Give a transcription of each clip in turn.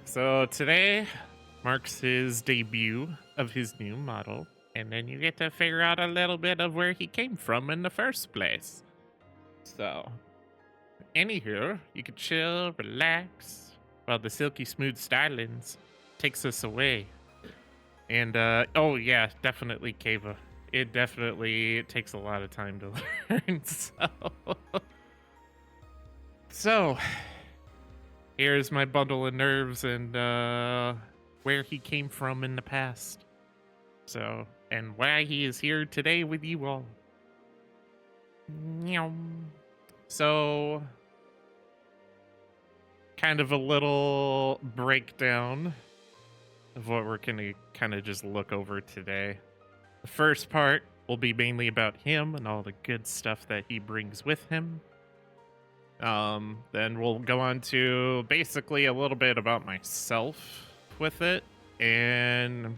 So today marks his debut of his new model, and then you get to figure out a little bit of where he came from in the first place. So, anywho, you can chill, relax, while the silky smooth stylings takes us away. And oh yeah, definitely Kava. It takes a lot of time to learn. So here's my bundle of nerves and where he came from in the past. So, and why he is here today with you all. Meow. So, kind of a little breakdown of what we're going to kind of just look over today. The first part will be mainly about him and all the good stuff that he brings with him. Then we'll go on to basically a little bit about myself with it and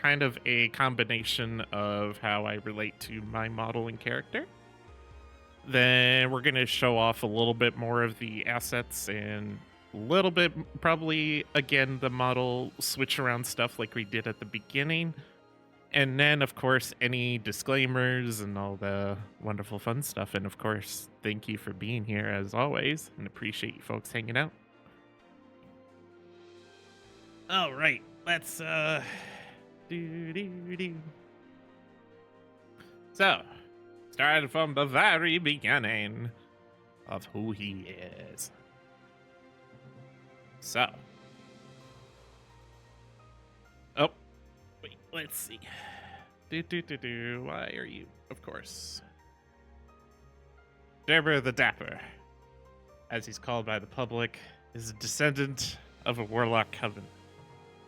kind of a combination of how I relate to my model and character. Then we're going to show off a little bit more of the assets and a little bit, probably again, the model switch around stuff like we did at the beginning. And then, of course, any disclaimers and all the wonderful fun stuff. And of course, thank you for being here as always, and appreciate you folks hanging out. All right, let's do. So, starting from the very beginning of who he is. So, oh, wait, let's see. Why are you? Of course. Derber the Dapper, as he's called by the public, is a descendant of a warlock coven.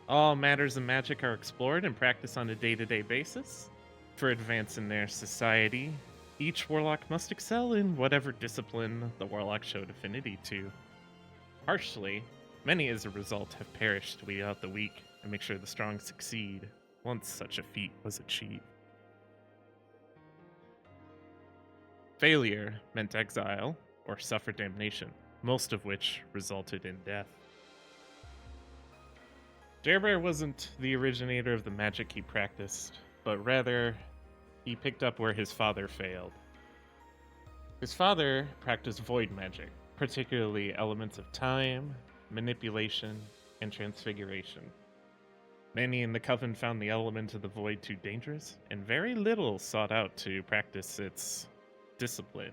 All matters of magic are explored and practiced on a day-to-day basis. For advance in their society, each warlock must excel in whatever discipline the warlock showed affinity to. Harshly, many as a result have perished to weed out the weak and make sure the strong succeed once such a feat was achieved. Failure meant exile or suffer damnation, most of which resulted in death. Jerbear wasn't the originator of the magic he practiced, but rather, he picked up where his father failed. His father practiced void magic, particularly elements of time, manipulation, and transfiguration. Many in the coven found the element of the void too dangerous, and very little sought out to practice its discipline.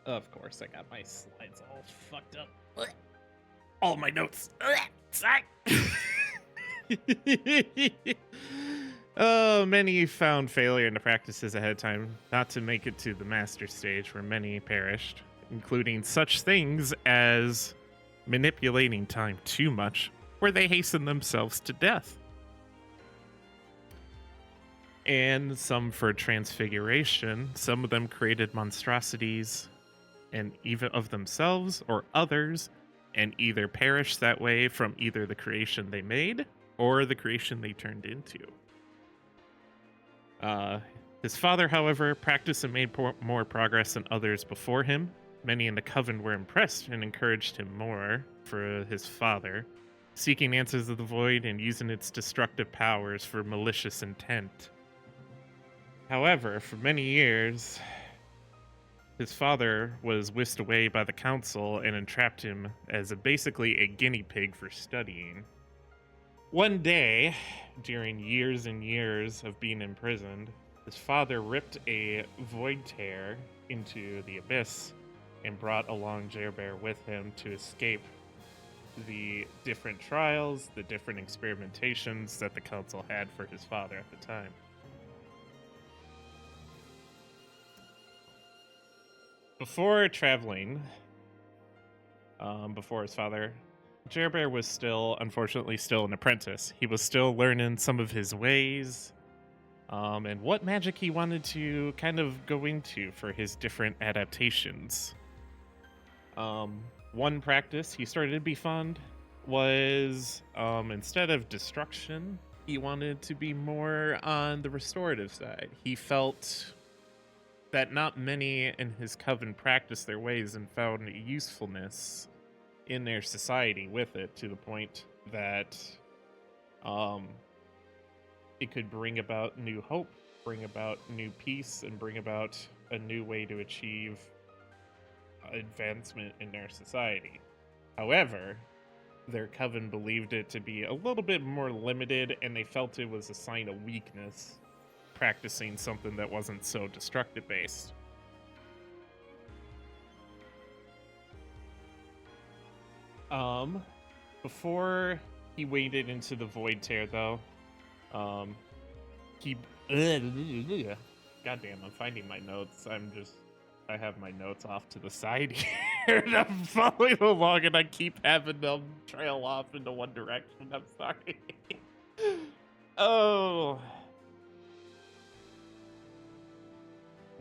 Of course, I got my slides all fucked up. All my notes. Sorry. Oh, many found failure in the practices ahead of time, not to make it to the master stage where many perished, including such things as manipulating time too much, where they hasten themselves to death. And some for transfiguration, some of them created monstrosities and even of themselves or others, and either perished that way from either the creation they made or the creation they turned into. His father, however, practiced and made more progress than others before him. Many in the coven were impressed and encouraged him more for his father, seeking answers of the void and using its destructive powers for malicious intent. However, for many years, his father was whisked away by the council and entrapped him as basically a guinea pig for studying. One day, during years and years of being imprisoned, his father ripped a void tear into the abyss and brought along Jerbear with him to escape the different trials, the different experimentations that the council had for his father at the time. Before traveling, before his father, Jerbear was unfortunately, still an apprentice. He was still learning some of his ways, and what magic he wanted to kind of go into for his different adaptations. One practice he started to be fond was, instead of destruction, he wanted to be more on the restorative side. He felt that not many in his coven practiced their ways and found usefulness in their society with it, to the point that um, it could bring about new hope, bring about new peace, and bring about a new way to achieve advancement in their society. However, their coven believed it to be a little bit more limited, and they felt it was a sign of weakness practicing something that wasn't so destructive based. Um, Before he waded into the void tear, though, um, he. Goddamn, I'm finding my notes. I have my notes off to the side here, and I'm following along, and I keep having them trail off into one direction. I'm sorry. Oh.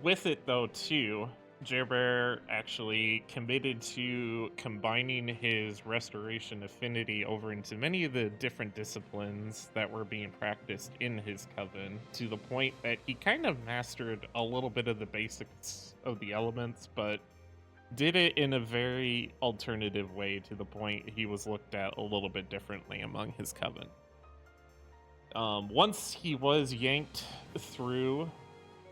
With it, though, too, Jerber actually committed to combining his restoration affinity over into many of the different disciplines that were being practiced in his coven, to the point that he kind of mastered a little bit of the basics of the elements, but did it in a very alternative way, to the point he was looked at a little bit differently among his coven. Once he was yanked through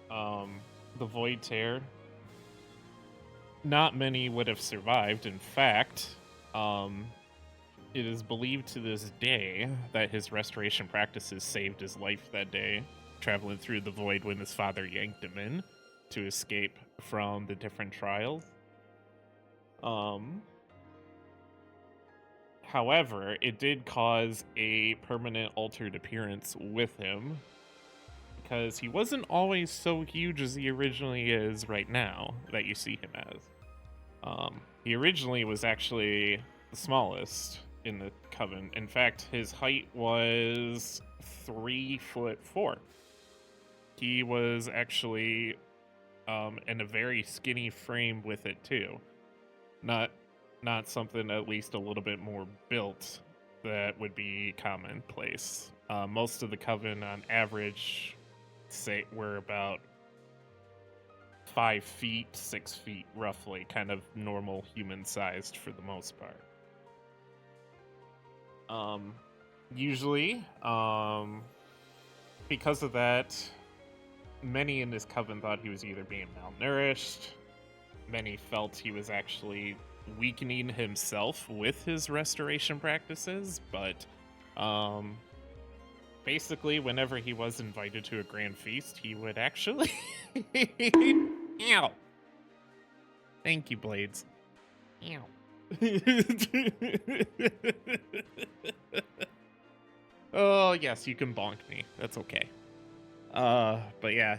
the void tear, not many would have survived. In fact, it is believed to this day that his restoration practices saved his life that day, traveling through the void when his father yanked him in to escape from the different trials. However, it did cause a permanent altered appearance with him, because he wasn't always so huge as he originally is right now that you see him as. He originally was actually the smallest in the coven. In fact, his height was 3'4". He was actually in a very skinny frame with it too. Not something at least a little bit more built that would be commonplace. Most of the coven, on average, say we're about 5 feet, 6 feet, roughly, kind of normal human sized for the most part. Usually, because of that, many in this coven thought he was either being malnourished. Many felt he was actually weakening himself with his restoration practices, but basically, whenever he was invited to a grand feast, he would actually. Ow! Thank you, Blades. Ow. Oh, yes, you can bonk me. That's okay. But yeah.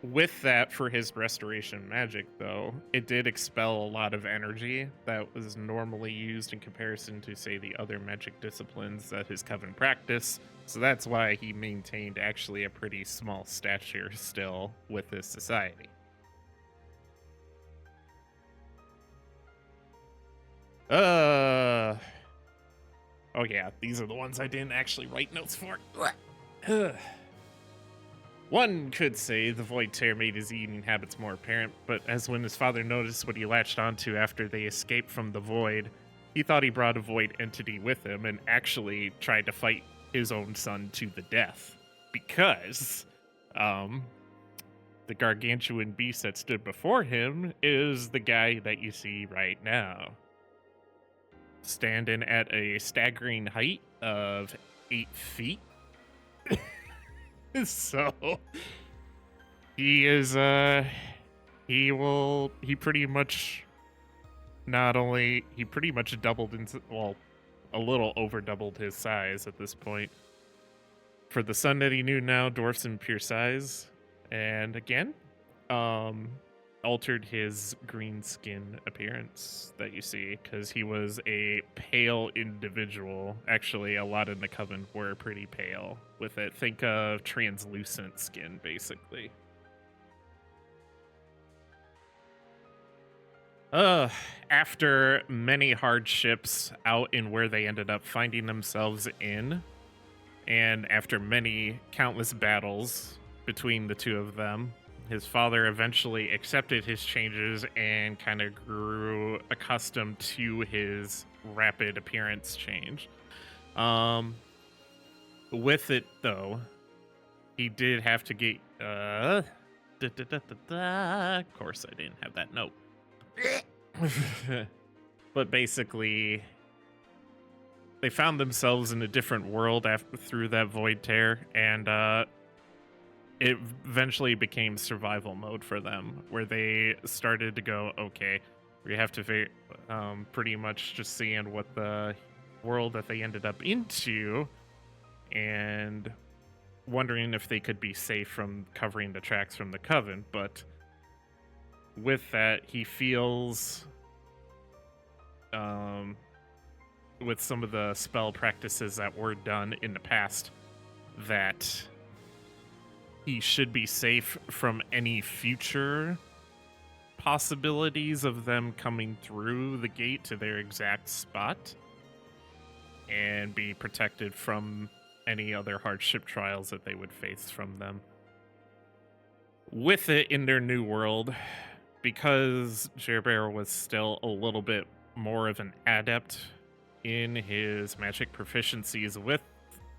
With that, for his restoration magic, though, it did expel a lot of energy that was normally used in comparison to, say, the other magic disciplines that his coven practiced. So that's why he maintained actually a pretty small stature still with his society. Oh yeah, these are the ones I didn't actually write notes for. One could say the void tear made his eating habits more apparent, but as when his father noticed what he latched onto after they escaped from the void, he thought he brought a void entity with him and actually tried to fight his own son to the death. Because, the gargantuan beast that stood before him is the guy that you see right now, standing at a staggering height of 8 feet. So he is he pretty much doubled into, well, a little over doubled his size at this point. For the son that he knew now, dwarfs in pure size, and again, altered his green skin appearance that you see, because he was a pale individual. Actually, a lot in the coven were pretty pale with it. Think of translucent skin, basically. After many hardships out in where they ended up finding themselves in, and after many countless battles between the two of them, his father eventually accepted his changes and kind of grew accustomed to his rapid appearance change. Um, with it, though, he did have to get. Of course, I didn't have that note. But basically, they found themselves in a different world through that void tear, and it eventually became survival mode for them, where they started to go, okay, we have to pretty much just seeing what the world that they ended up into, and wondering if they could be safe from covering the tracks from the Coven. But with that, he feels with some of the spell practices that were done in the past that he should be safe from any future possibilities of them coming through the gate to their exact spot, and be protected from any other hardship trials that they would face from them. With it in their new world, because Gerber was still a little bit more of an adept in his magic proficiencies with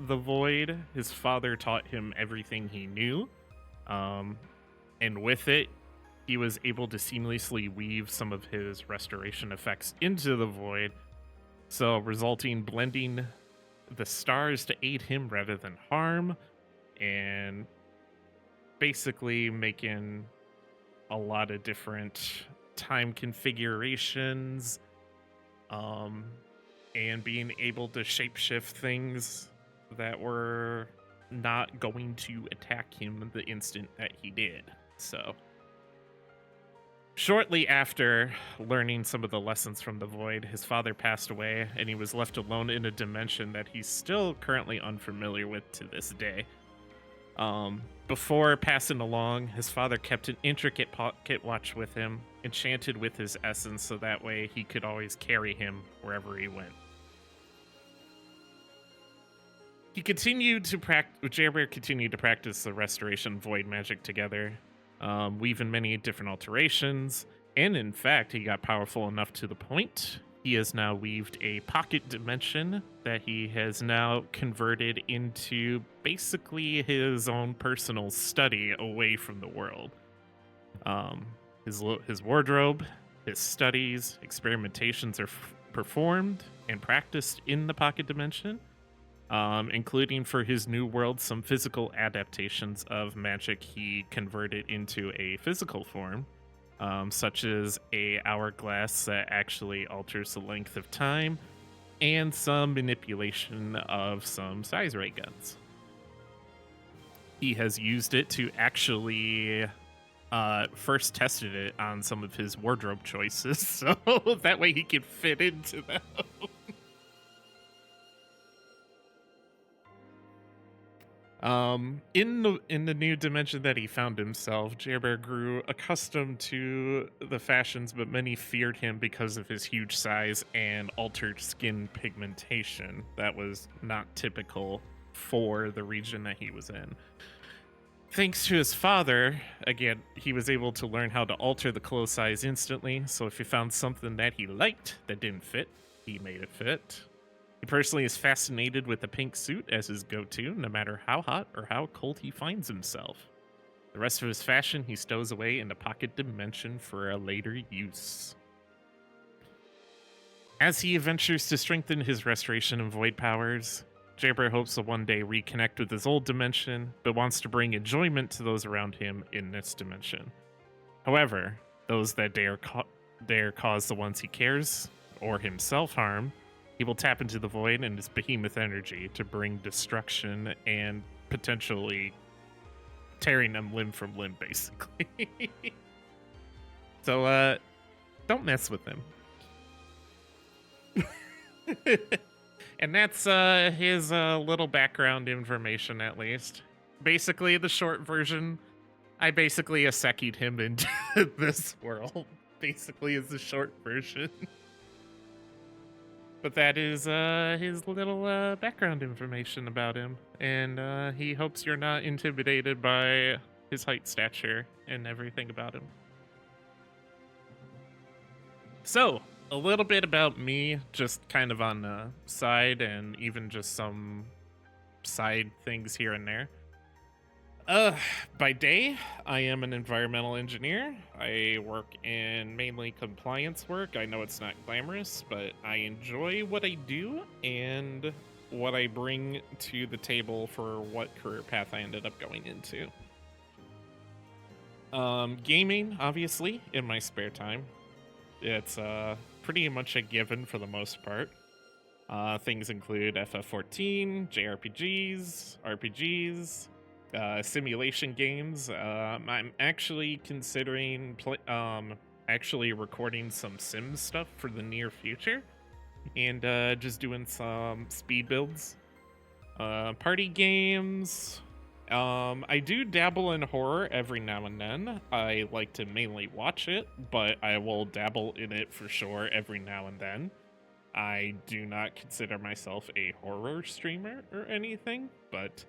the void, his father taught him everything he knew. And with it, he was able to seamlessly weave some of his restoration effects into the void, so blending the stars to aid him rather than harm, and basically making a lot of different time configurations, and being able to shapeshift things that were not going to attack him the instant that he did. So shortly after learning some of the lessons from the void, his father passed away, and he was left alone in a dimension that he's still currently unfamiliar with to this day. Before passing along, his father kept an intricate pocket watch with him, enchanted with his essence, so that way he could always carry him wherever he went. Gerber continued to practice the restoration void magic together, weaving many different alterations, and in fact, he got powerful enough to the point he has now weaved a pocket dimension that he has now converted into basically his own personal study away from the world. His wardrobe, his studies, experimentations are performed and practiced in the pocket dimension, including for his new world some physical adaptations of magic he converted into a physical form, such as a hourglass that actually alters the length of time, and some manipulation of some size ray guns. He has used it to actually first tested it on some of his wardrobe choices, so that way he could fit into them. In the new dimension that he found himself, Gerber grew accustomed to the fashions, but many feared him because of his huge size and altered skin pigmentation that was not typical for the region that he was in. Thanks to his father, again, he was able to learn how to alter the clothes size instantly, so if he found something that he liked that didn't fit, he made it fit. He personally is fascinated with the pink suit as his go-to, no matter how hot or how cold he finds himself. The rest of his fashion he stows away in the pocket dimension for a later use. As he ventures to strengthen his restoration and void powers, Gerber hopes to one day reconnect with his old dimension, but wants to bring enjoyment to those around him in this dimension. However, those that dare cause the ones he cares or himself harm, he will tap into the void and his behemoth energy to bring destruction and potentially tearing them limb from limb, basically. So, don't mess with him. And that's his little background information, at least. Basically, the short version, I basically iseki'd him into this world. Basically, is the short version. But that is his little background information about him. And he hopes you're not intimidated by his height, stature, and everything about him. So, a little bit about me, just kind of on the side, and even just some side things here and there. Uh, by day, I am an environmental engineer. I work in mainly compliance work. I know it's not glamorous, but I enjoy what I do and what I bring to the table for what career path I ended up going into. Gaming, obviously, in my spare time. It's pretty much a given for the most part. Things include FF14, JRPGs, RPGs, simulation games. I'm actually considering actually recording some Sims stuff for the near future, and just doing some speed builds. Party games. I do dabble in horror every now and then. I like to mainly watch it, but I will dabble in it for sure every now and then. I do not consider myself a horror streamer or anything, but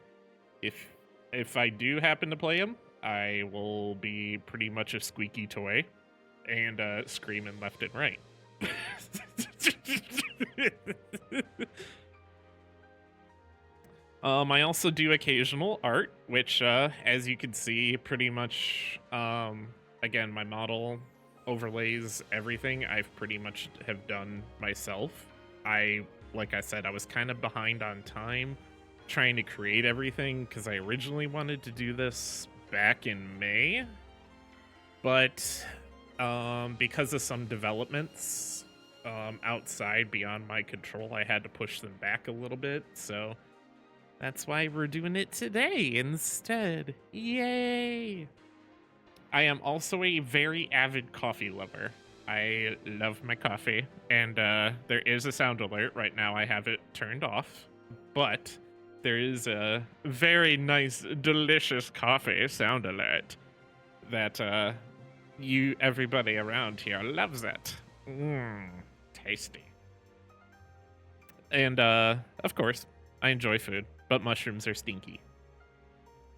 if I do happen to play them, I will be pretty much a squeaky toy and screaming left and right. I also do occasional art, which, as you can see, pretty much, again, my model overlays everything I've pretty much have done myself. Like I said, I was kind of behind on time trying to create everything because I originally wanted to do this back in May, but because of some developments outside beyond my control, I had to push them back a little bit, so that's why we're doing it today instead. Yay! I am also a very avid coffee lover. I love my coffee, and there is a sound alert. Right now I have it turned off, but there is a very nice, delicious coffee sound alert that everybody around here loves it. Mmm, tasty. And of course, I enjoy food, but mushrooms are stinky.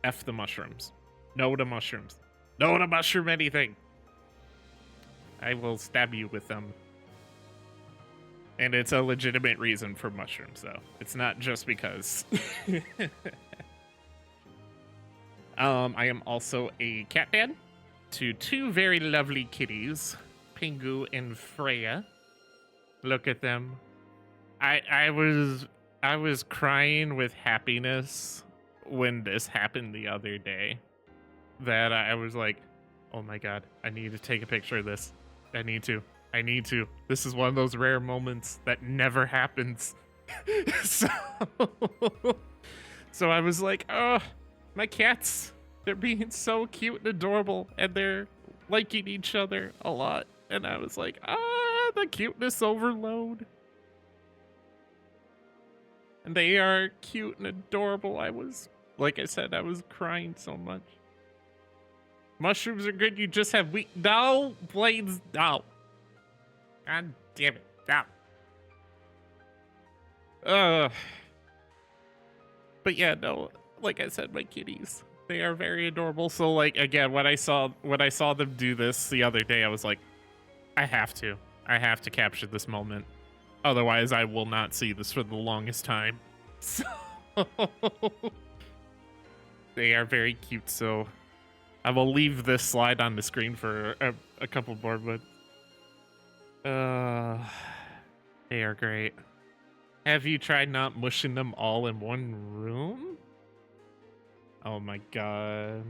F the mushrooms. No to mushrooms. No to mushroom anything. I will stab you with them. And it's a legitimate reason for mushrooms, though. It's not just because. I am also a cat dad to two very lovely kitties, Pingu and Freya. Look at them. I was crying with happiness when this happened the other day. That I was like, oh my god, I need to take a picture of this. I need to. This is one of those rare moments that never happens. so I was like, oh, my cats, they're being so cute and adorable, and they're liking each other a lot. And I was like, the cuteness overload. And they are cute and adorable. Like I said, I was crying so much. Mushrooms are good, you just have weak. No, Blades, no. God damn it, no. But yeah, no, like I said, my kitties, they are very adorable. So, like, again, when I saw them do this the other day, I was like, I have to capture this moment. Otherwise, I will not see this for the longest time. So, they are very cute, so I will leave this slide on the screen for a couple more, but they are great. Have you tried not mushing them all in one room? Oh my god.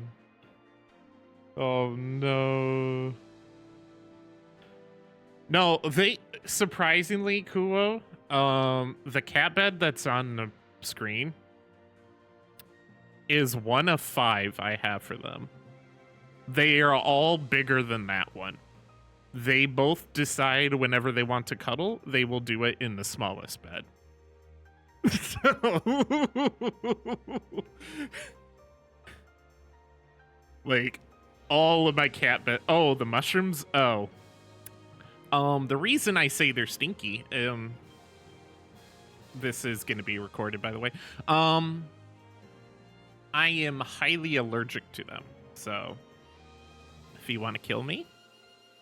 Oh no. No, they surprisingly, Kuo, the cat bed that's on the screen is one of 5 I have for them. They are all bigger than that one. They both decide whenever they want to cuddle, they will do it in the smallest bed. Like, all of my cat bed. Oh, the mushrooms? Oh. The reason I say they're stinky, this is going to be recorded, by the way. I am highly allergic to them. So if you want to kill me,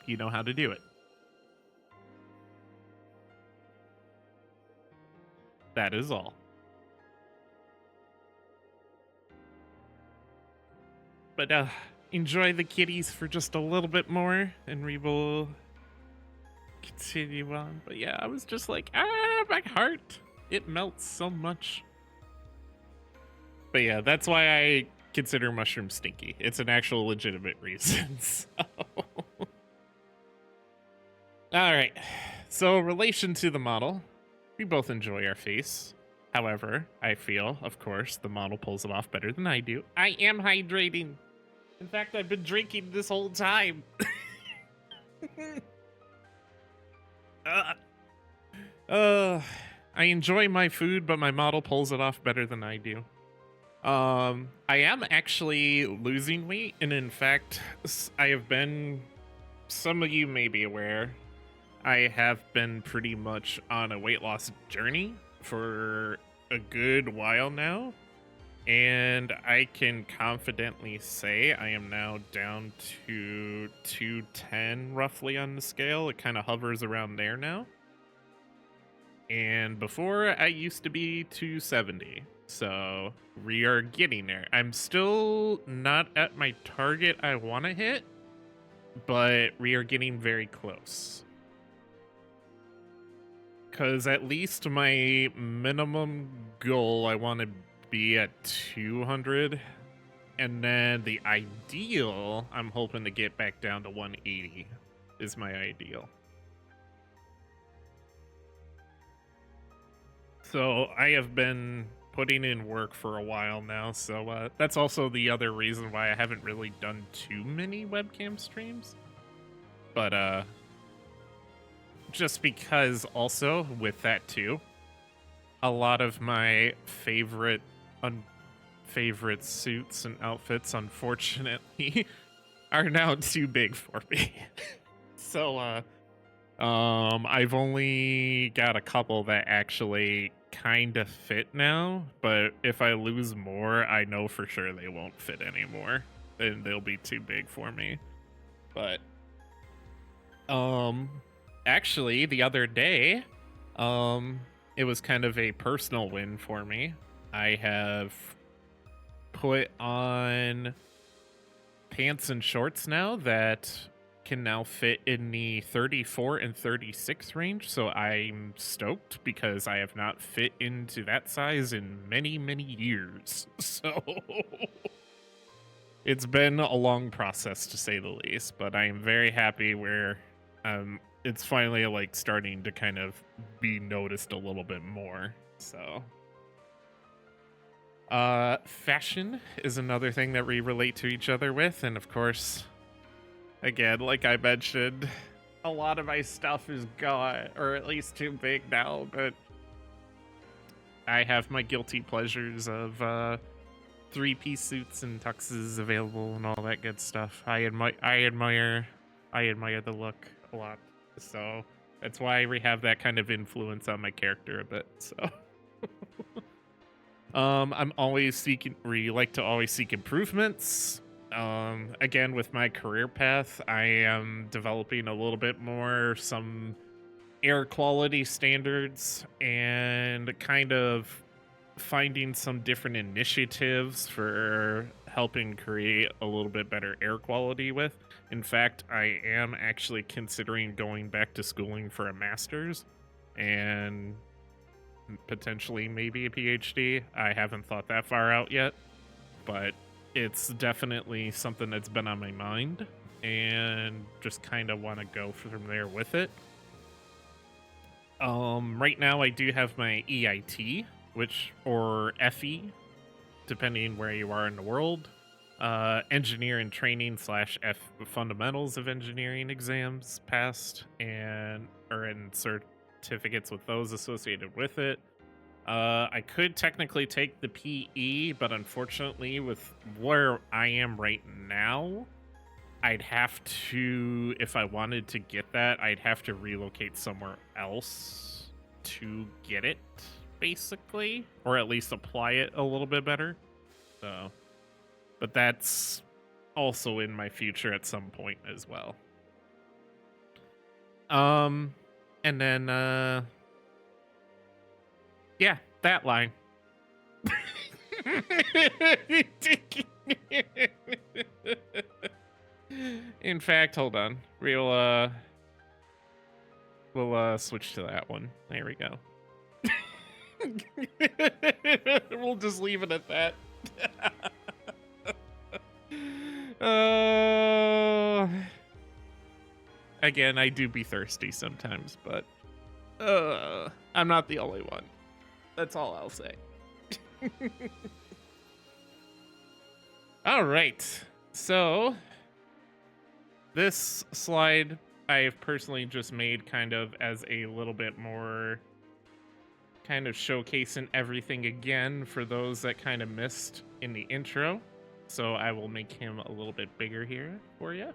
you know how to do it. That is all. But enjoy the kitties for just a little bit more, and we will continue on. But yeah, I was just like, my heart, it melts so much. But yeah, that's why I consider mushrooms stinky. It's an actual legitimate reason. So. All right. So, relation to the model, we both enjoy our face. However, I feel, of course, the model pulls it off better than I do. I am hydrating. In fact, I've been drinking this whole time. I enjoy my food, but my model pulls it off better than I do. I am actually losing weight, and in fact, I have been, some of you may be aware, I have been pretty much on a weight loss journey for a good while now, and I can confidently say I am now down to 210 roughly on the scale. It kind of hovers around there now. And before, I used to be 270. So we are getting there. I'm still not at my target I want to hit, but we are getting very close. Because at least my minimum goal, I want to be at 200. And then the ideal, I'm hoping to get back down to 180 is my ideal. So I have been putting in work for a while now, so that's also the other reason why I haven't really done too many webcam streams. But just because also with that too, a lot of my favorite suits and outfits, unfortunately, are now too big for me. So I've only got a couple that actually kind of fit now, but if I lose more, I know for sure they won't fit anymore, and they'll be too big for me. But actually the other day, it was kind of a personal win for me. I have put on pants and shorts now that can now fit in the 34 and 36 range, so I'm stoked because I have not fit into that size in many years. So it's been a long process to say the least, but I am very happy where it's finally like starting to kind of be noticed a little bit more. So fashion is another thing that we relate to each other with, and of course, again, like I mentioned, a lot of my stuff is gone, or at least too big now, but I have my guilty pleasures of three-piece suits and tuxes available and all that good stuff. I admire the look a lot, so that's why we have that kind of influence on my character a bit. So I'm always we like to always seek improvements. Again, with my career path, I am developing a little bit more some air quality standards and kind of finding some different initiatives for helping create a little bit better air quality with. In fact, I am actually considering going back to schooling for a master's and potentially maybe a PhD. I haven't thought that far out yet, but it's definitely something that's been on my mind and just kind of want to go from there with it. Right now I do have my EIT, or FE, depending where you are in the world, engineer and training / fundamentals of engineering exams passed, and certificates with those associated with it. I could technically take the PE, but unfortunately, with where I am right now, I'd have to, if I wanted to get that, I'd have to relocate somewhere else to get it, basically, or at least apply it a little bit better. So, but that's also in my future at some point as well. And then yeah, that line. In fact, hold on. We'll switch to that one. There we go. We'll just leave it at that. Again, I do be thirsty sometimes, but I'm not the only one. That's all I'll say. All right. So this slide I've personally just made kind of as a little bit more kind of showcasing everything again for those that kind of missed in the intro. So I will make him a little bit bigger here for you.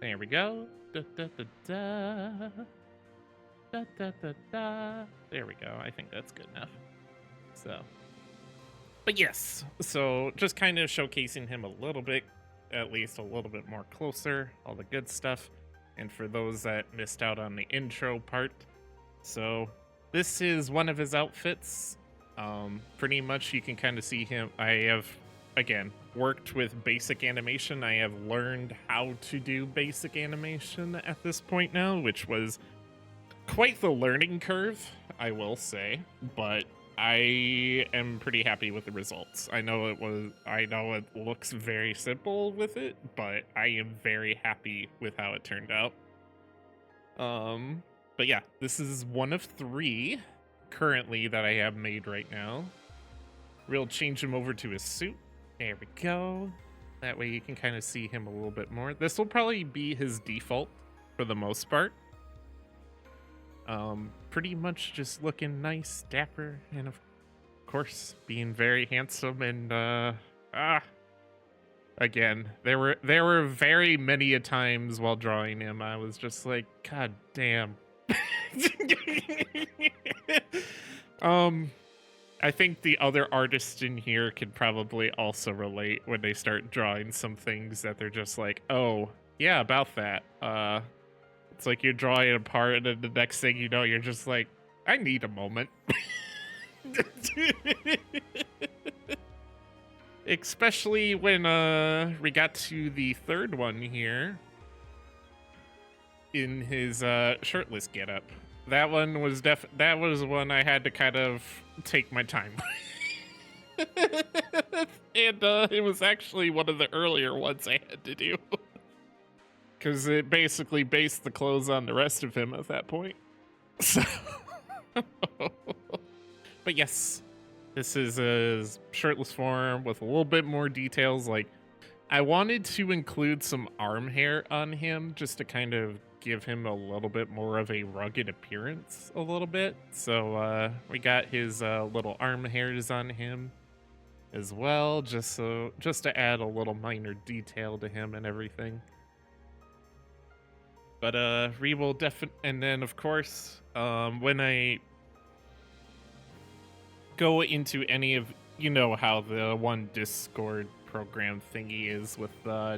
There we go. Da, da, da, da. Da, da, da, da. There we go. I think that's good enough. So, but yes, so just kind of showcasing him a little bit, at least a little bit more closer, all the good stuff. And for those that missed out on the intro part, so this is one of his outfits. Pretty much you can kind of see him. I have, again, worked with basic animation. I have learned how to do basic animation at this point now, which was quite the learning curve, I will say, but I am pretty happy with the results. I know it looks very simple with it, but I am very happy with how it turned out. But yeah, this is one of 3 currently that I have made right now. We'll change him over to his suit. There we go. That way you can kind of see him a little bit more. This will probably be his default for the most part. Pretty much just looking nice, dapper, and of course being very handsome. And again, there were very many a times while drawing him I was just like, God damn. I think the other artists in here could probably also relate when they start drawing some things that they're just like, oh yeah, about that. It's like you're drawing it apart, and then the next thing you know, you're just like, I need a moment. Especially when we got to the third one here in his shirtless getup. That one was that was one I had to kind of take my time. And it was actually one of the earlier ones I had to do. Because it basically based the clothes on the rest of him at that point. So but yes, this is a shirtless form with a little bit more details. Like, I wanted to include some arm hair on him just to kind of give him a little bit more of a rugged appearance a little bit. So we got his little arm hairs on him as well, just to add a little minor detail to him and everything. But we will and then of course, when I go into any of, you know how the one Discord program thingy is with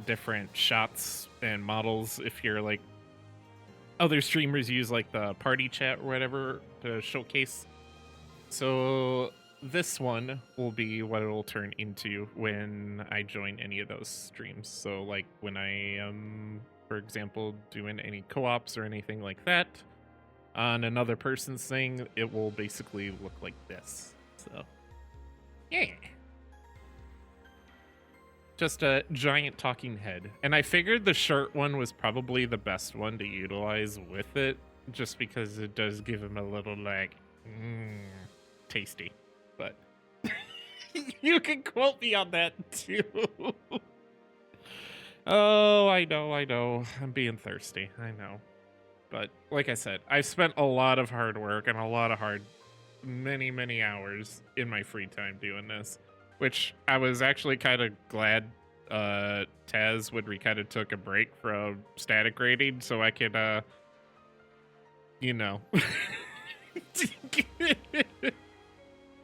different shots and models, if you're like, other streamers use like the party chat or whatever to showcase. So this one will be what it will turn into when I join any of those streams. So like when I am, for example, doing any co-ops or anything like that on another person's thing, it will basically look like this. So yeah, just a giant talking head. And I figured the shirt one was probably the best one to utilize with it, just because it does give him a little like tasty. But you can quote me on that too. Oh, I know. I'm being thirsty. I know. But like I said, I've spent a lot of hard work and a lot of many hours in my free time doing this, which I was actually kind of glad Taz when kind of took a break from static rating so I could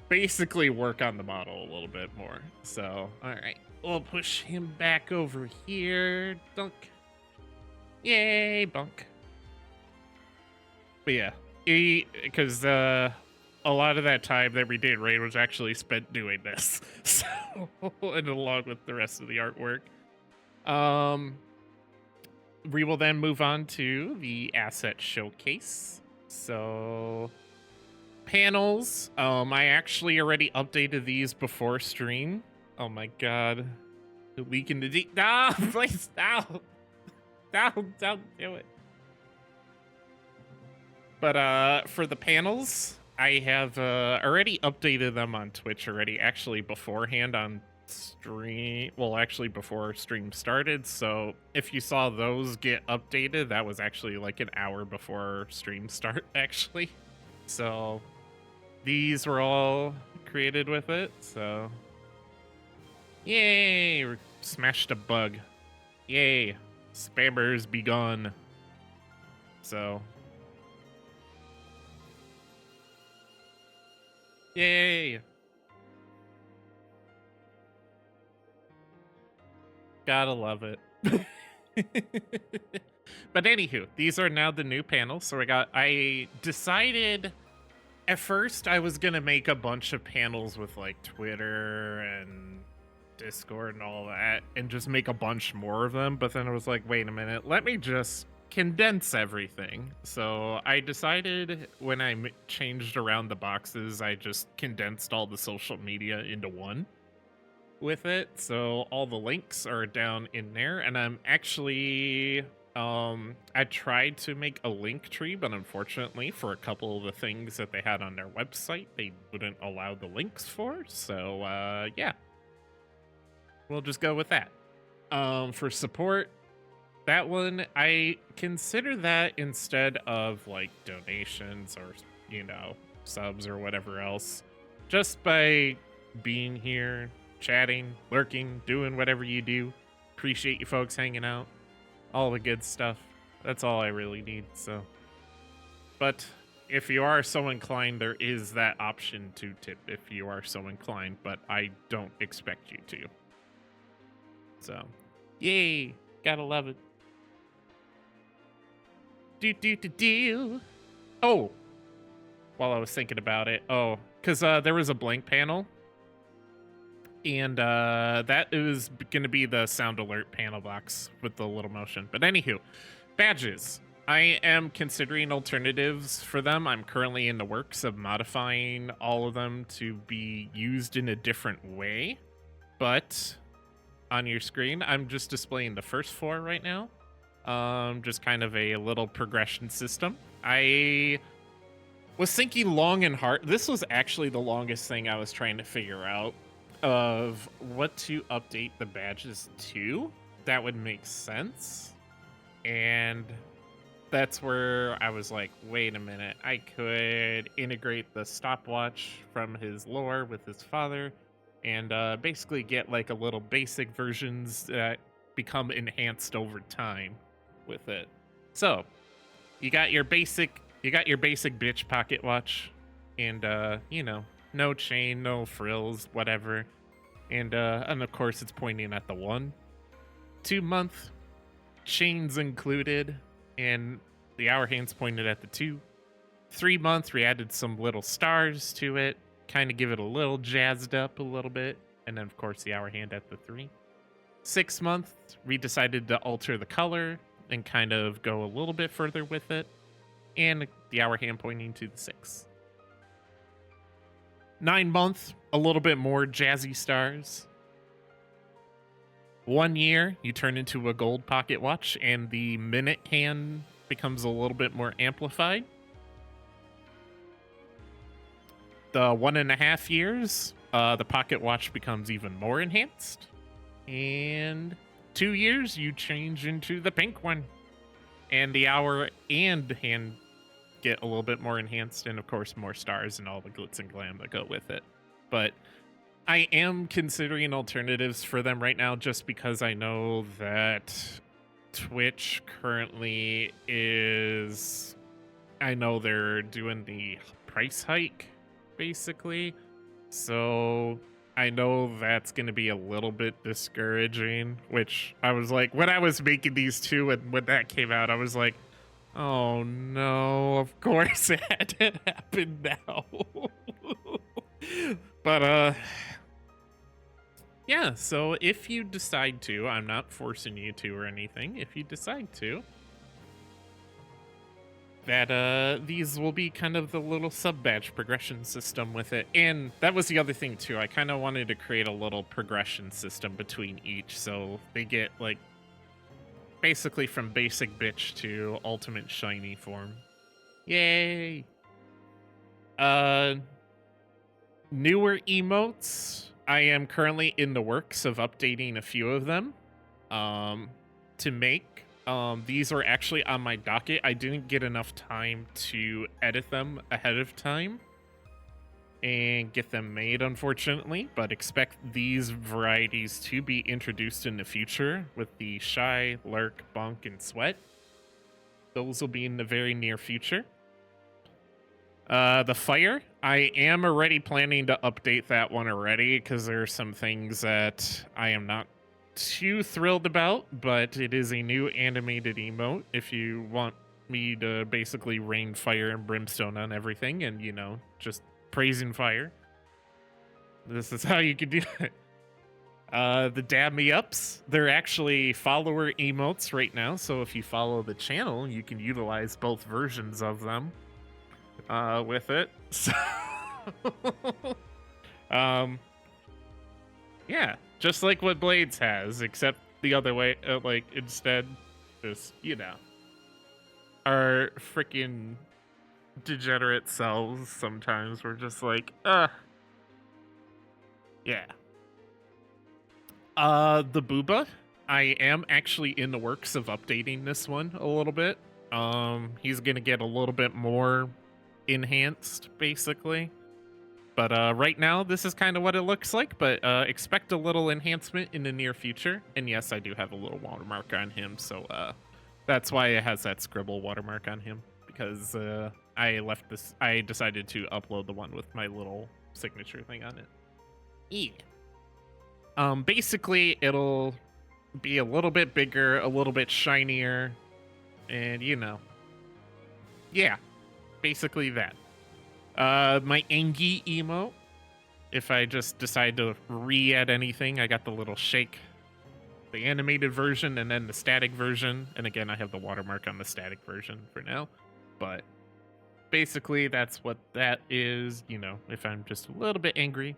basically work on the model a little bit more. So all right, we'll push him back over here. Dunk. Yay, bunk. But yeah, because a lot of that time that we did raid was actually spent doing this. So, and along with the rest of the artwork. We will then move on to the asset showcase. So, panels. I actually already updated these before stream. Oh my god. The leak in the deep. No, please, no. No, don't do it. But for the panels, I have already updated them on Twitch already, actually beforehand on stream. Well, actually before stream started. So if you saw those get updated, that was actually like an hour before stream start, actually. So these were all created with it. So yay, we smashed a bug. Yay, spammers be gone. So yay. Gotta love it. But anywho, these are now the new panels. So I decided at first I was gonna make a bunch of panels with like Twitter and Discord and all that and just make a bunch more of them. But then I was like, wait a minute, let me just condense everything. So I decided when I changed around the boxes, I just condensed all the social media into one with it. So all the links are down in there, and I'm actually I tried to make a link tree, but unfortunately for a couple of the things that they had on their website, they wouldn't allow the links for. So yeah, we'll just go with that. For support, that one I consider that instead of like donations or subs or whatever else, just by being here, chatting, lurking, doing whatever you do. Appreciate you folks hanging out. All the good stuff. That's all I really need. So, but if you are so inclined, there is that option to tip if you are so inclined, but I don't expect you to. So, yay. Gotta love it. Do. Oh, while I was thinking about it. Oh, because there was a blank panel. And that is going to be the sound alert panel box with the little motion. But anywho, badges. I am considering alternatives for them. I'm currently in the works of modifying all of them to be used in a different way. But on your screen, I'm just displaying the first four right now. Just kind of a little progression system. I was thinking long and hard. This was actually the longest thing I was trying to figure out of what to update the badges to that would make sense. And that's where I was like, wait a minute, I could integrate the stopwatch from his lore with his father and basically get like a little basic versions that become enhanced over time with it. So you got your basic bitch pocket watch, and no chain, no frills, whatever. And of course it's pointing at the 1. 2 month, chains included, and the hour hand's pointed at the 2. 3 month, we added some little stars to it, kind of give it a little jazzed up a little bit. And then of course the hour hand at the 3. 6 month, we decided to alter the color and kind of go a little bit further with it. And the hour hand pointing to the 6. 9 month, a little bit more jazzy stars. 1 year, you turn into a gold pocket watch, and the minute hand becomes a little bit more amplified. The 1.5 years, the pocket watch becomes even more enhanced. And 2 years, you change into the pink one. And the hour and hand get a little bit more enhanced, and of course more stars and all the glitz and glam that go with it. But I am considering alternatives for them right now, just because I know that Twitch currently is, I know they're doing the price hike basically, so I know that's going to be a little bit discouraging, which I was like, when I was making these two and when that came out, I was like, oh no, of course it had to happen now. But, yeah, so if you decide to, I'm not forcing you to or anything. If you decide to, that these will be kind of the little sub badge progression system with it. And that was the other thing too. I kind of wanted to create a little progression system between each, so they get like basically from basic bitch to ultimate shiny form. Yay! Newer emotes. I am currently in the works of updating a few of them to make. These are actually on my docket. I didn't get enough time to edit them ahead of time and get them made, unfortunately, but expect these varieties to be introduced in the future with the Shy, Lurk, Bunk, and Sweat. Those will be in the very near future. The Fire, I am already planning to update that one already because there are some things that I am not too thrilled about, but it is a new animated emote if you want me to basically rain fire and brimstone on everything and, you know, just praising fire. This is how you can do it. The Dab Me Ups, they're actually follower emotes right now, so if you follow the channel, you can utilize both versions of them with it. So, yeah, just like what Blades has, except the other way, like instead, just, you know, our freaking degenerate selves sometimes we're just like, yeah. The Booba, I am actually in the works of updating this one a little bit. He's gonna get a little bit more enhanced, basically. But right now, this is kind of what it looks like, but expect a little enhancement in the near future. And yes, I do have a little watermark on him, so that's why it has that scribble watermark on him, because I decided to upload the one with my little signature thing on it. Yeah. Basically, it'll be a little bit bigger, a little bit shinier, and, you know, yeah, basically that. My Engi emote, if I just decide to re-add anything, I got the little shake, the animated version, and then the static version. And again, I have the watermark on the static version for now. But basically, that's what that is, you know, if I'm just a little bit angry.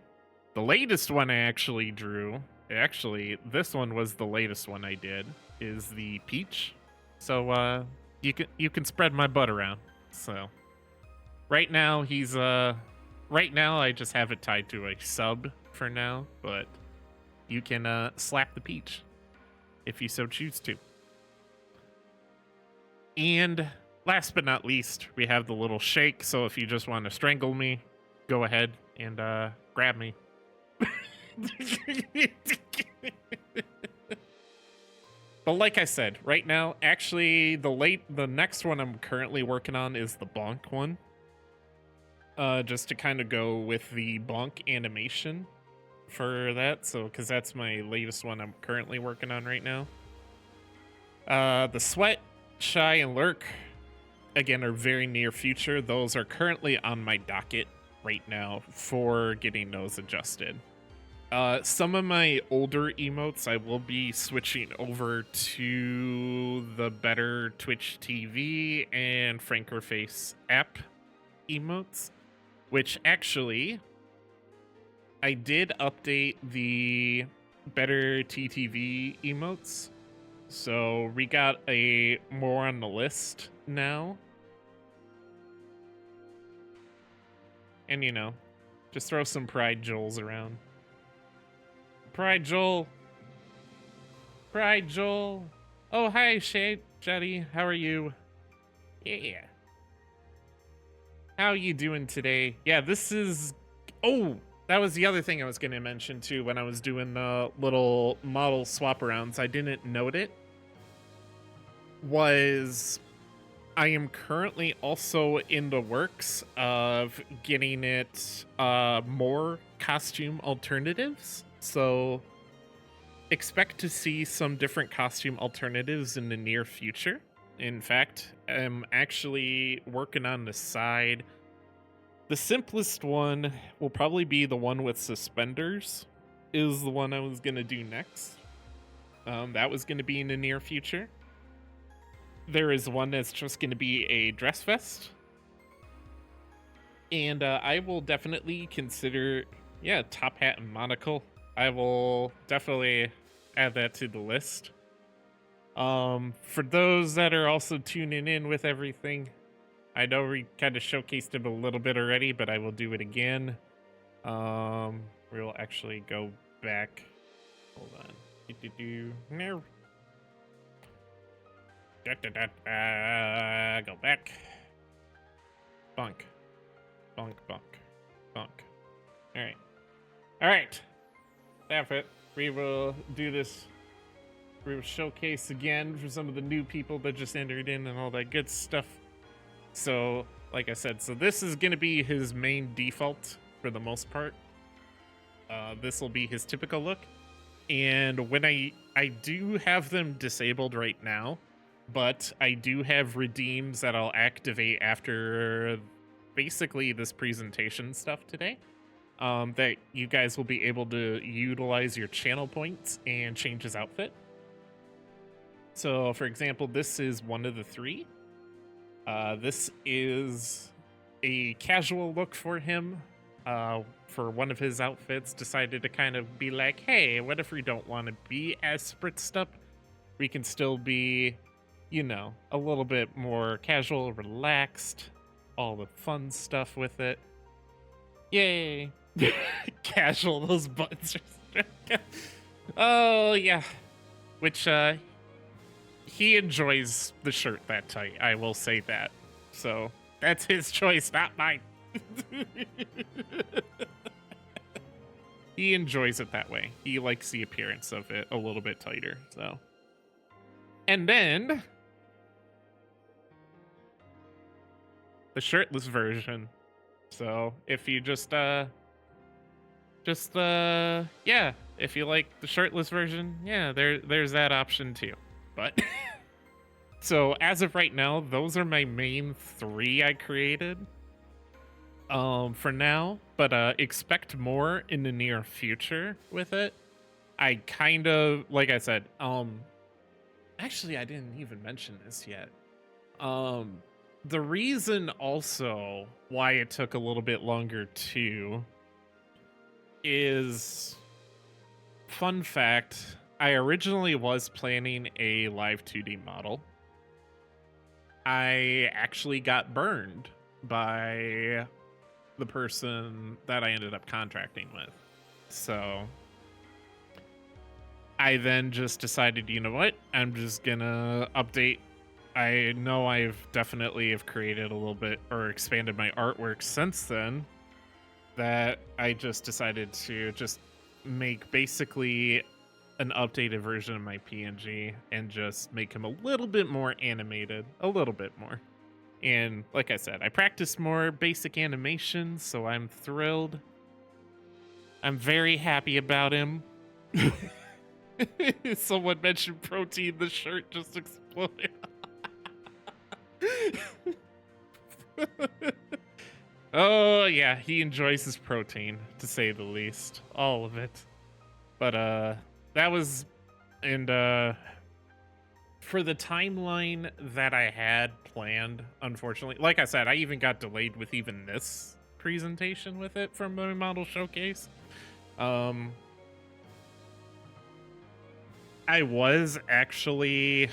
The latest one I actually drew, actually, this one was the latest one I did, is the Peach. So, you can spread my butt around, so... Right now, right now, I just have it tied to a sub for now, but you can slap the Peach if you so choose to. And last but not least, we have the little shake, so if you just want to strangle me, go ahead and grab me. But like I said, right now, actually, the next one I'm currently working on is the Bonk one. Just to kind of go with the Bonk animation for that, so because that's my latest one I'm currently working on right now. The Sweat, Shy, and Lurk, again, are very near future. Those are currently on my docket right now for getting those adjusted. Some of my older emotes I will be switching over to the better Twitch TV and Frankerface app emotes, which actually I did update the better TTV emotes, so we got a more on the list now. And, you know, just throw some Pride Joels around. Pride Joel. Pride Joel. Oh, hi, Shade Jetty. How are you? Yeah. How you doing today? Yeah, this is... Oh, that was the other thing I was going to mention, too, when I was doing the little model swap-arounds. I didn't note it. Was I am currently also in the works of getting it more costume alternatives. So expect to see some different costume alternatives in the near future. In fact, I'm actually working on the side. The simplest one will probably be the one with suspenders, is the one I was going to do next. That was going to be in the near future. There is one that's just going to be a dress vest. And I will definitely consider, yeah, top hat and monocle. I will definitely add that to the list. For those that are also tuning in with everything, I know we kind of showcased it a little bit already, but I will do it again. We'll actually go back. Hold on. No. Go back. Bunk. Bunk, bunk, bunk. Alright. Alright. That's it. We will do this. We will showcase again for some of the new people that just entered in and all that good stuff. So, like I said, so this is going to be his main default for the most part. This will be his typical look. And when I do have them disabled right now, but I do have redeems that I'll activate after basically this presentation stuff today. That you guys will be able to utilize your channel points and change his outfit. So, for example, this is one of the three. This is a casual look for him. For one of his outfits, decided to kind of be like, hey, what if we don't want to be as spritzed up? We can still be, you know, a little bit more casual, relaxed, all the fun stuff with it. Yay! Casual, those buttons are... Oh, yeah. Which, he enjoys the shirt that tight, I will say that. So, that's his choice, not mine. He enjoys it that way. He likes the appearance of it a little bit tighter, so. And then the shirtless version. So if you yeah, if you like the shirtless version, yeah, there's that option too. But so as of right now, those are my main three I created. For now, but expect more in the near future with it. I kind of, like I said, actually I didn't even mention this yet. The reason also why it took a little bit longer too is, fun fact, I originally was planning a live 2D model. I actually got burned by the person that I ended up contracting with. So I then just decided, you know what? I'm just gonna update. I know I've definitely have created a little bit or expanded my artwork since then, that I just decided to just make basically an updated version of my PNG and just make him a little bit more animated, a little bit more. And like I said, I practiced more basic animations, so I'm thrilled. I'm very happy about him. Someone mentioned protein, the shirt just exploded. Oh, yeah, he enjoys his protein, to say the least. All of it. But, that was... And, for the timeline that I had planned, unfortunately, like I said, I even got delayed with even this presentation with it from the model showcase. I was actually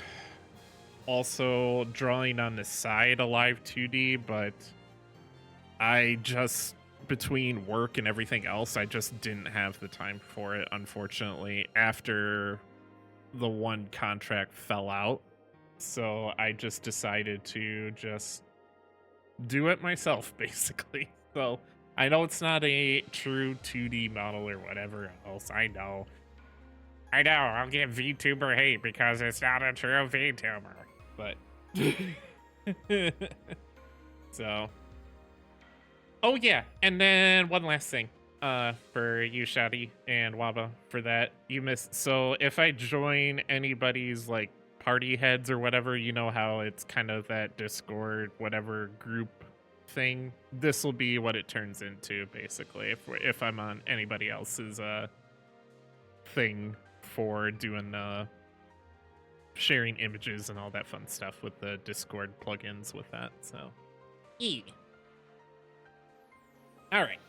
also drawing on the side a live 2D, but I just, between work and everything else, I just didn't have the time for it, unfortunately, after the one contract fell out. So I just decided to just do it myself, basically. So I know it's not a true 2D model or whatever else. I know. I'll get VTuber hate because it's not a true VTuber. But So, oh yeah, and then one last thing, for you, Shadi and Waba, for that you missed. So if I join anybody's like party heads or whatever, you know how it's kind of that Discord whatever group thing. This will be what it turns into basically if I'm on anybody else's thing for doing sharing images and all that fun stuff with the Discord plugins with that. So, yeah. All right.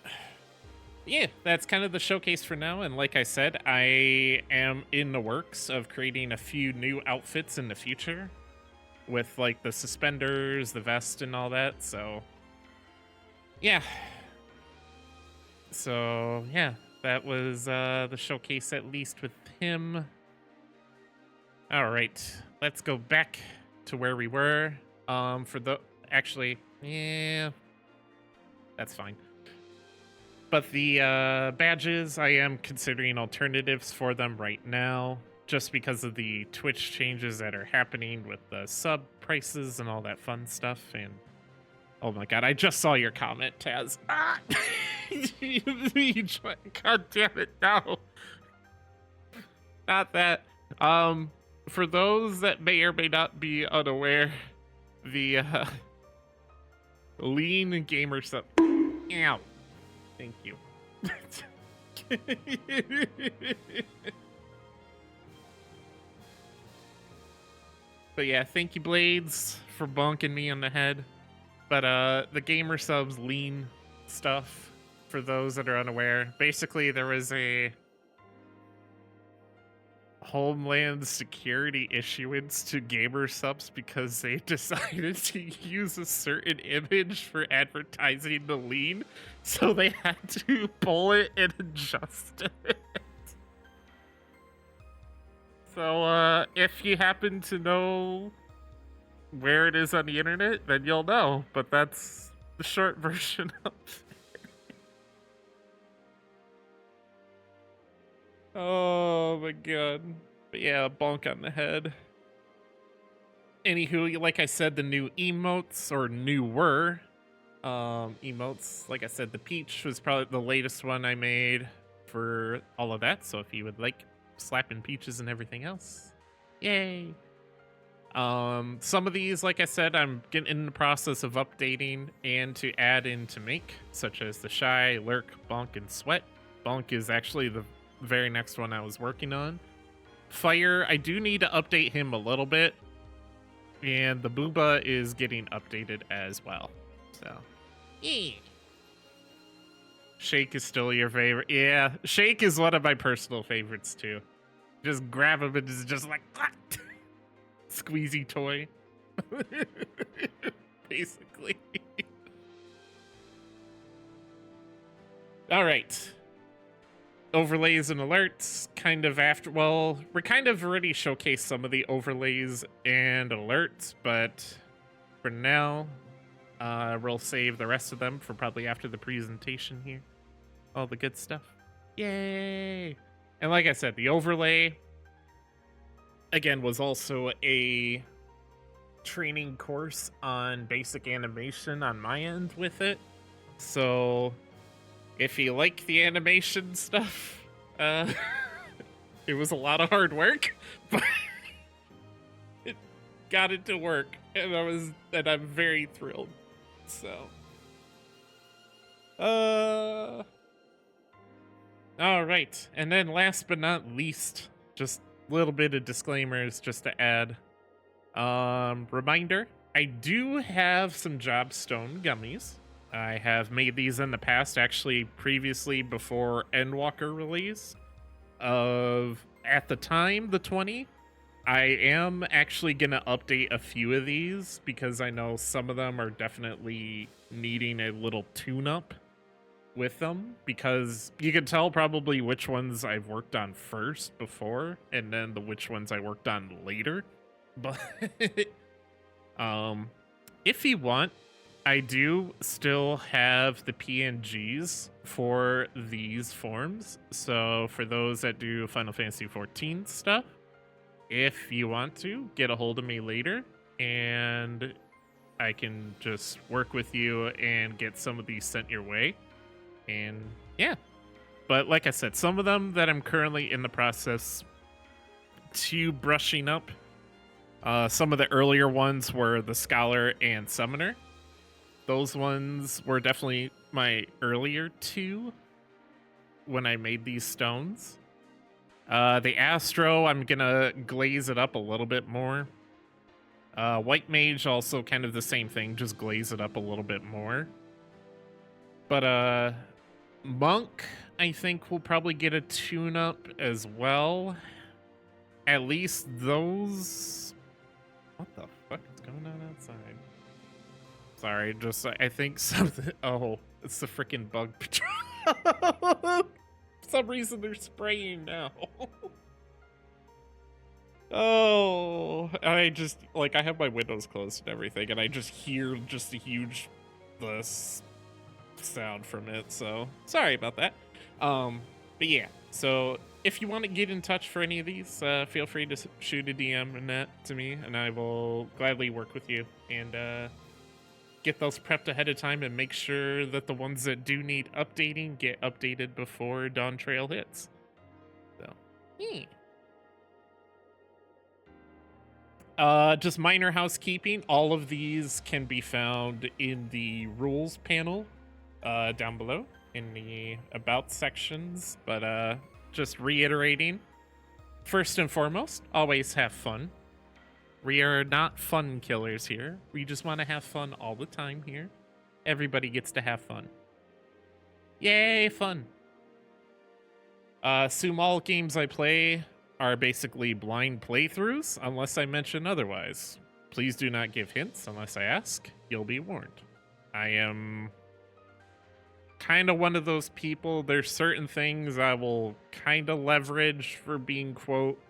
Yeah, that's kind of the showcase for now. And like I said, I am in the works of creating a few new outfits in the future with like the suspenders, the vest, and all that. So, yeah. So, yeah, that was the showcase at least with him. All right, let's go back to where we were. For the actually, yeah, that's fine. But the badges, I am considering alternatives for them right now, just because of the Twitch changes that are happening with the sub prices and all that fun stuff. And oh my god, I just saw your comment, Taz. Ah! God damn it, no. Not that. For those that may or may not be unaware, the lean gamer sub. Ow. Thank you. But yeah, thank you, Blades, for bonking me on the head. But the gamer subs lean stuff, for those that are unaware. Basically, there was a Homeland Security issuance to gamer subs because they decided to use a certain image for advertising the lean, so they had to pull it and adjust it. So if you happen to know where it is on the internet, then you'll know, but that's the short version of it. Oh my god. But yeah, bonk on the head. Anywho, like I said, the new emotes, or newer emotes, like I said, the peach was probably the latest one I made for all of that. So if you would like slapping peaches and everything else, yay. Some of these, like I said, I'm getting in the process of updating and to add in to make, such as the Shy, Lurk, Bonk, and Sweat. Bonk is actually the very next one I was working on. Fire, I do need to update him a little bit, and the Booba is getting updated as well. So, yeah. Shake is still your favorite. Yeah, Shake is one of my personal favorites too. Just grab him and it's just like squeezy toy, basically. All right. Overlays and alerts, kind of after, well, we're kind of already showcased some of the overlays and alerts, but for now, we'll save the rest of them for probably after the presentation here. All the good stuff. Yay! And like I said, the overlay, again, was also a training course on basic animation on my end with it. So if you like the animation stuff, it was a lot of hard work, but it got it to work, and I'm very thrilled. So, all right, and then last but not least, just a little bit of disclaimers just to add. Reminder: I do have some Jobstone gummies. I have made these in the past, actually previously before Endwalker release of, at the time, the 20. I am actually going to update a few of these because I know some of them are definitely needing a little tune-up with them, because you can tell probably which ones I've worked on first before and then which ones I worked on later. But if you want, I do still have the PNGs for these forms. So for those that do Final Fantasy XIV stuff, if you want to, get a hold of me later and I can just work with you and get some of these sent your way. And yeah. But like I said, some of them that I'm currently in the process to brushing up. Some of the earlier ones were the Scholar and Summoner. Those ones were definitely my earlier two when I made these stones. The Astro, I'm gonna glaze it up a little bit more. White Mage, also kind of the same thing, just glaze it up a little bit more. But Monk, I think, will probably get a tune-up as well. At least those... What the fuck is going on outside? Sorry, just, I think something... Oh, it's the freaking bug patrol. For some reason, they're spraying now. Oh, I just, like, I have my windows closed and everything, and I just hear just a huge sound from it, so sorry about that. But yeah, so if you want to get in touch for any of these, feel free to shoot a DM and that to me, and I will gladly work with you and get those prepped ahead of time and make sure that the ones that do need updating get updated before Dawn Trail hits. So, yeah. Just minor housekeeping. All of these can be found in the rules panel down below in the about sections. But just reiterating, first and foremost, always have fun. We are not fun killers here. We just want to have fun all the time here. Everybody gets to have fun. Yay, fun. Assume all games I play are basically blind playthroughs unless I mention otherwise. Please do not give hints unless I ask. You'll be warned. I am kind of one of those people. There's certain things I will kind of leverage for being, quote,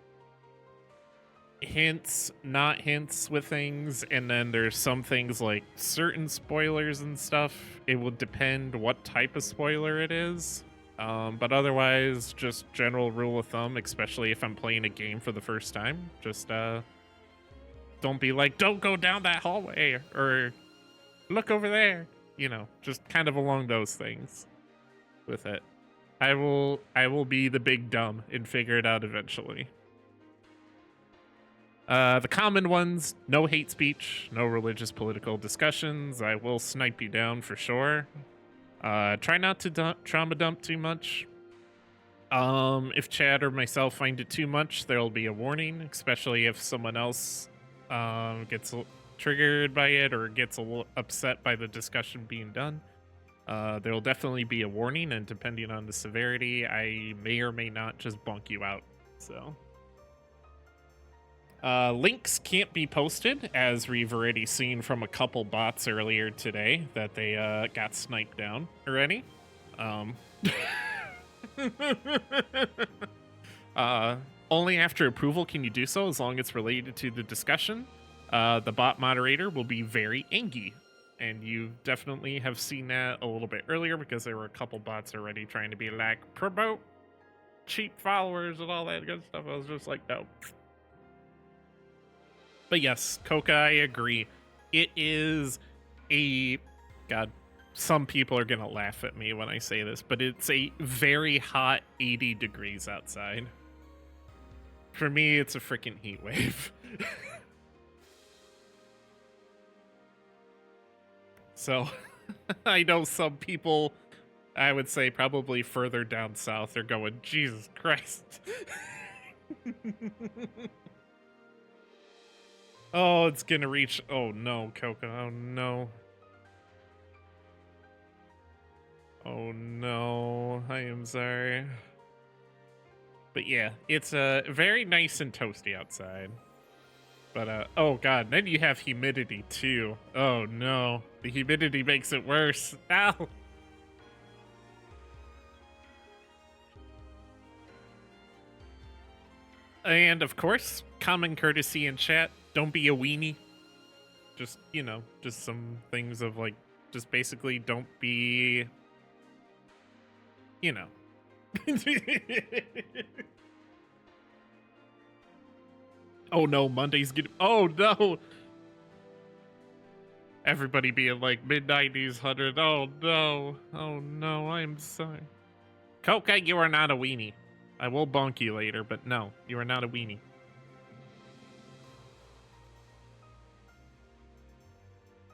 hints, not hints with things. And then there's some things like certain spoilers and stuff. It will depend what type of spoiler it is. But otherwise, just general rule of thumb, especially if I'm playing a game for the first time, just don't be like, don't go down that hallway or look over there, you know, just kind of along those things with it. I will be the big dumb and figure it out eventually. The common ones: no hate speech, no religious political discussions. I will snipe you down for sure. Try not to trauma dump too much. If Chad or myself find it too much, there'll be a warning, especially if someone else gets triggered by it or gets a little upset by the discussion being done. There'll definitely be a warning, and depending on the severity, I may or may not just bunk you out. So, links can't be posted, as we've already seen from a couple bots earlier today that they got sniped down already. Only after approval can you do so, as long as it's related to the discussion. The bot moderator will be very angry, and you definitely have seen that a little bit earlier because there were a couple bots already trying to be like, promote cheap followers and all that good stuff. I was just like, no. But yes, Coca, I agree. It is a... God, some people are going to laugh at me when I say this, but it's a very hot 80 degrees outside. For me, it's a freaking heat wave. So, I know some people, I would say probably further down south, are going, Jesus Christ. Oh, it's gonna reach. Oh no, Coco. Oh no. Oh no. I am sorry. But yeah, it's very nice and toasty outside. But oh god, then you have humidity too. Oh no. The humidity makes it worse. Ow. And of course, common courtesy in chat. Don't be a weenie. Just, you know, just some things of like, just basically don't be, you know. Oh no, Monday's good. Oh no. Everybody being like mid-90s 100. Oh no. Oh no, I'm sorry. Coca, you are not a weenie. I will bonk you later, but no, you are not a weenie.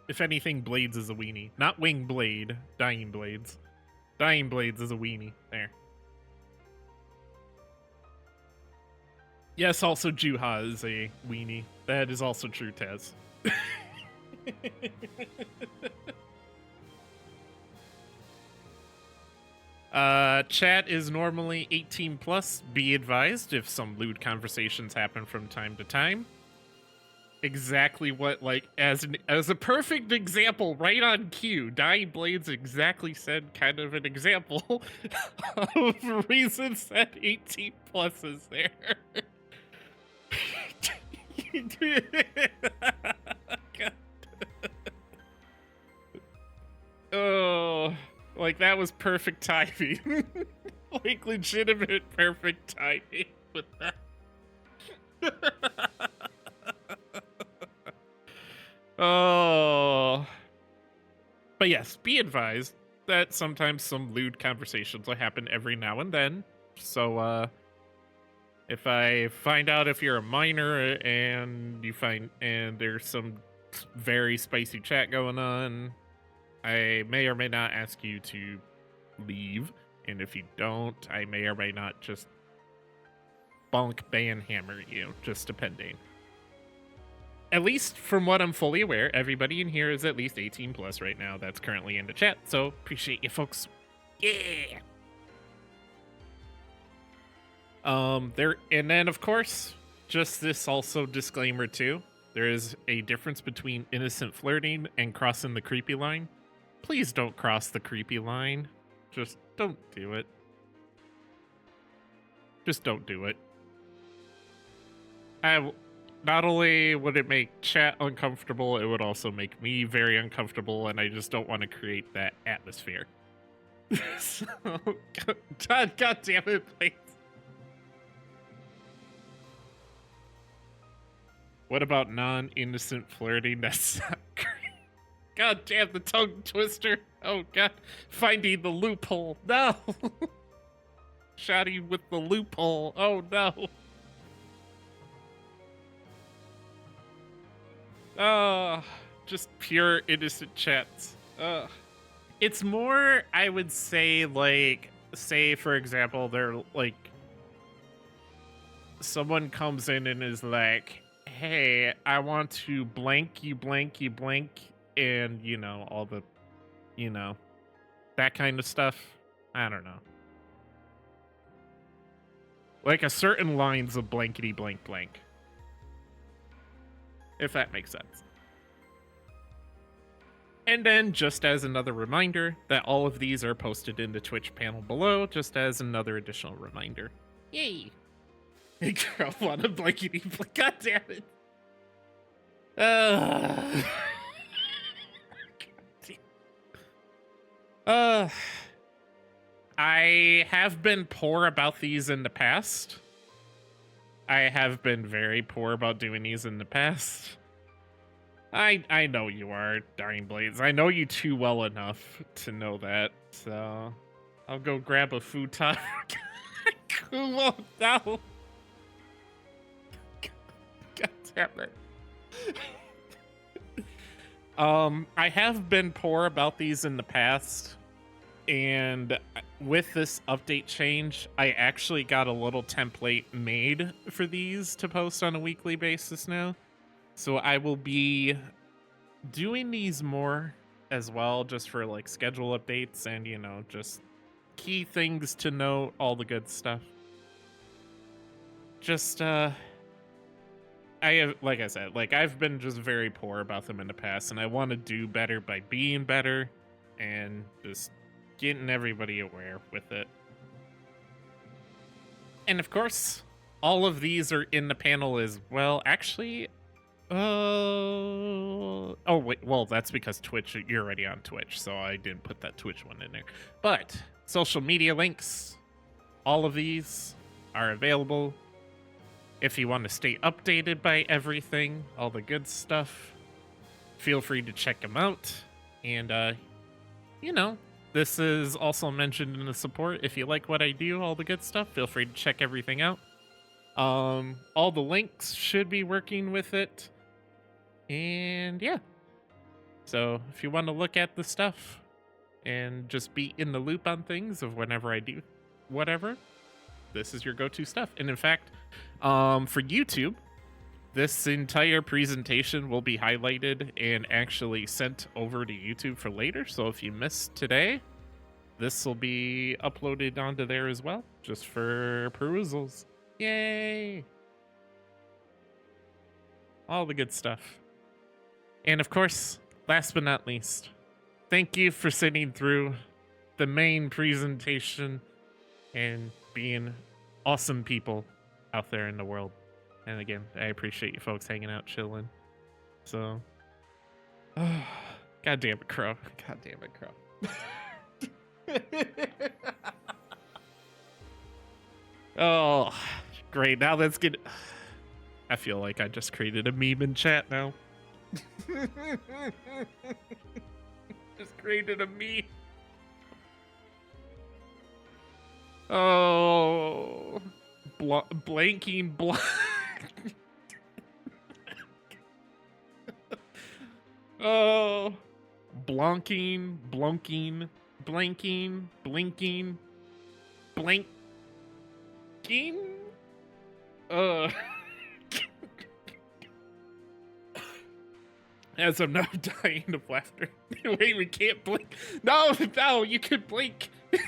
If anything, Blades is a weenie. Not Wing Blade, Dying Blades. Dying Blades is a weenie. There. Yes, also Juha is a weenie. That is also true, Taz. Chat is normally 18 plus. Be advised if some lewd conversations happen from time to time. Exactly what, like, as a perfect example, right on cue, Dying Blades exactly said kind of an example of reasons that 18 plus is there. God. Oh, like that was perfect timing. Like legitimate perfect timing with that. Oh. But yes, be advised that sometimes some lewd conversations will happen every now and then. So, if I find out if you're a minor and there's some very spicy chat going on, I may or may not ask you to leave. And if you don't, I may or may not just bonk ban hammer you, just depending. At least from what I'm fully aware, everybody in here is at least 18 plus right now that's currently in the chat, so appreciate you folks. Yeah. And then of course, just this also disclaimer too. There is a difference between innocent flirting and crossing the creepy line. Please don't cross the creepy line. Just don't do it. Just don't do it. Not only would it make chat uncomfortable, it would also make me very uncomfortable, and I just don't want to create that atmosphere. So, God damn it, please. What about non-innocent flirting? That's not great. God damn the tongue twister. Oh god. Finding the loophole. No. Shouting with the loophole. Oh no. Just pure innocent chats. It's more, I would say, like, say for example, they're like, someone comes in and is like, hey, I want to blank you, blank you, blank, and, you know, all the, you know, that kind of stuff. I don't know. Like a certain lines of blankety blank blank. If that makes sense. And then, just as another reminder, that all of these are posted in the Twitch panel below, just as another additional reminder. Yay! Hey girl, want a blankety blank? God damn it! I have been poor about these in the past. I have been very poor about doing these in the past. I know you are, Dying Blades. I know you too well enough to know that, so I'll go grab a futon. Cool, no. God damn it. I have been poor about these in the past, and with this update change, I actually got a little template made for these to post on a weekly basis now. So I will be doing these more as well, just for like schedule updates and, you know, just key things to note, all the good stuff. Just, I have, like I said, like I've been just very poor about them in the past, and I want to do better by being better and just getting everybody aware with it. And of course, all of these are in the panel as well. Actually, oh wait, well, that's because Twitch, you're already on Twitch, so I didn't put that Twitch one in there. But social media links, all of these are available if you want to stay updated by everything, all the good stuff. feel free to check them out. And, you know, this is also mentioned in the support. If you like what I do, all the good stuff, feel free to check everything out. All the links should be working with it. And yeah. So if you want to look at the stuff and just be in the loop on things of whenever I do whatever, this is your go-to stuff. And in fact, for YouTube, this entire presentation will be highlighted and actually sent over to YouTube for later. So if you missed today, this will be uploaded onto there as well, just for perusals. Yay! All the good stuff. And of course, last but not least, thank you for sitting through the main presentation and being awesome people out there in the world. And again, I appreciate you folks hanging out, chilling. So, God damn it, Crow. God damn it, Crow. Oh, great. Now let's get... I feel like I just created a meme in chat now. Just created a meme. Oh, blanking blank. Oh, blonking, blunking, blanking, blinking, blanking. As I'm now dying of laughter. Wait, we can't blink. No, no, you can blink. You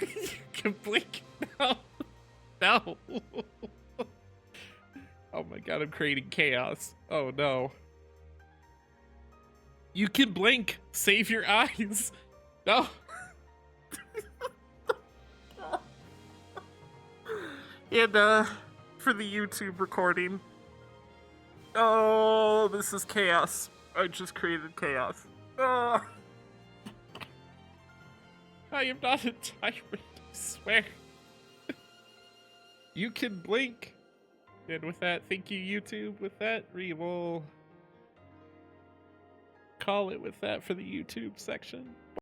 can blink. No, no. Oh my god, I'm creating chaos. Oh no. You can blink. Save your eyes. No. And for the YouTube recording. Oh, this is chaos. I just created chaos. I am not a tyrant, I swear. You can blink. And with that, thank you, YouTube. With that, we will call it with that for the YouTube section.